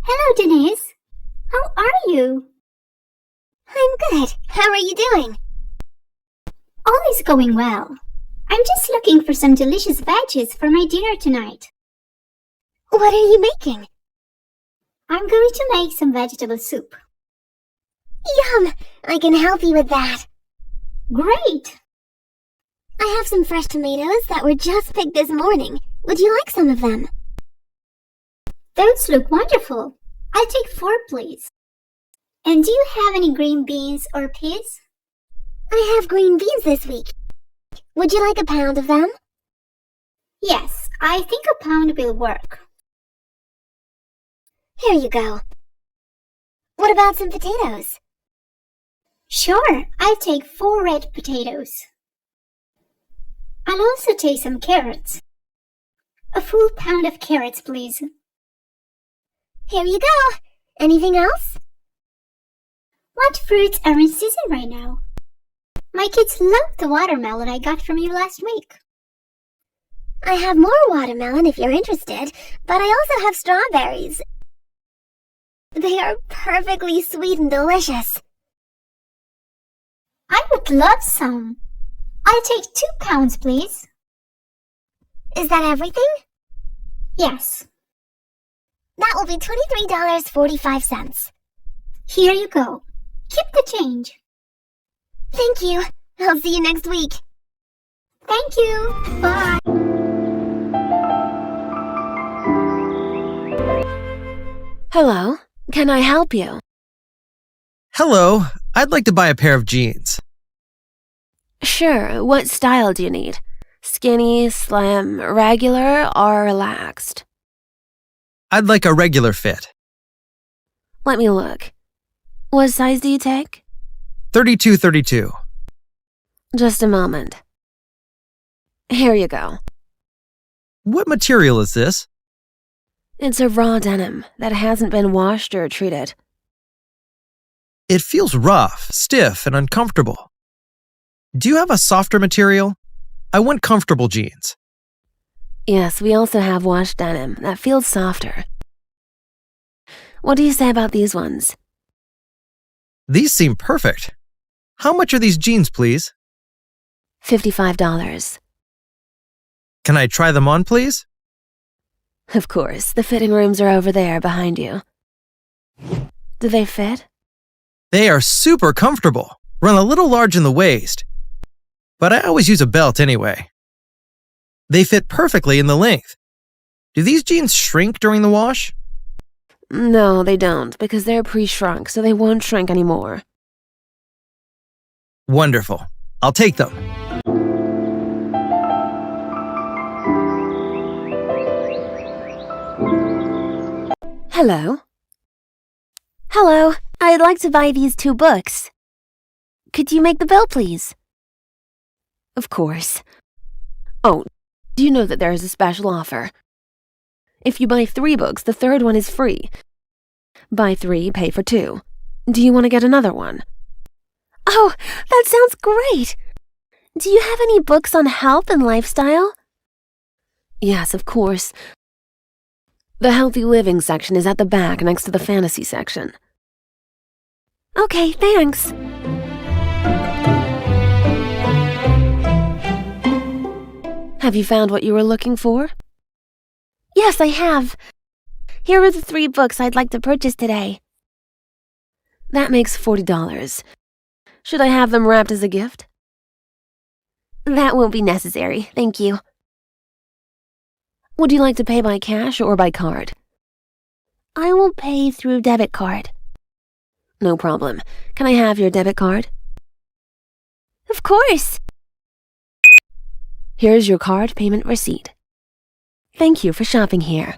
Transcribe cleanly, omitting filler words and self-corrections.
Hello, Denise. How are you? I'm good. How are you doing? All is going well. I'm just looking for some delicious veggies for my dinner tonight. What are you making? I'm going to make some vegetable soup. Yum! I can help you with that. Great! I have some fresh tomatoes that were just picked this morning. Would you like some of them? Those look wonderful. I'll take 4, please. And do you have any green beans or peas? I have green beans this week. Would you like a pound of them? Yes, I think a pound will work. Here you go. What about some potatoes? Sure, I'll take 4 red potatoes. I'll also take some carrots. A full pound of carrots, please. Here you go. Anything else? What fruits are in season right now? My kids love the watermelon I got from you last week. I have more watermelon if you're interested, but I also have strawberries. They are perfectly sweet and delicious. I would love some. I'll take 2 pounds, please. Is that everything? Yes. That will be $23.45. Here you go. Keep the change. Thank you. I'll see you next week. Thank you. Bye. Hello, can I help you? Hello, I'd like to buy a pair of jeans. Sure, what style do you need? Skinny, slim, regular, or relaxed? I'd like a regular fit. Let me look. What size do you take? 32. Just a moment. Here you go. What material is this? It's a raw denim that hasn't been washed or treated. It feels rough, stiff, and uncomfortable. Do you have a softer material? I want comfortable jeans. Yes, we also have washed denim that feels softer. What do you say about these ones? These seem perfect. How much are these jeans, please? $55. Can I try them on, please? Of course, the fitting rooms are over there behind you. Do they fit? They are super comfortable. Run a little large in the waist. But I always use a belt anyway. They fit perfectly in the length. Do these jeans shrink during the wash? No, they don't, because they're pre-shrunk, so they won't shrink anymore. Wonderful. I'll take them. Hello? Hello, I'd like to buy these 2 books. Could you make the bill, please? Of course. Oh, do you know that there is a special offer? If you buy 3 books, the 3rd one is free. Buy 3, pay for 2. Do you want to get another one? Oh, that sounds great! Do you have any books on health and lifestyle? Yes, of course. The healthy living section is at the back next to the fantasy section. Okay, thanks. Have you found what you were looking for? Yes, I have. Here are the 3 books I'd like to purchase today. That makes $40. Should I have them wrapped as a gift? That won't be necessary, thank you. Would you like to pay by cash or by card? I will pay through debit card. No problem. Can I have your debit card? Of course. Here's your card payment receipt. Thank you for shopping here.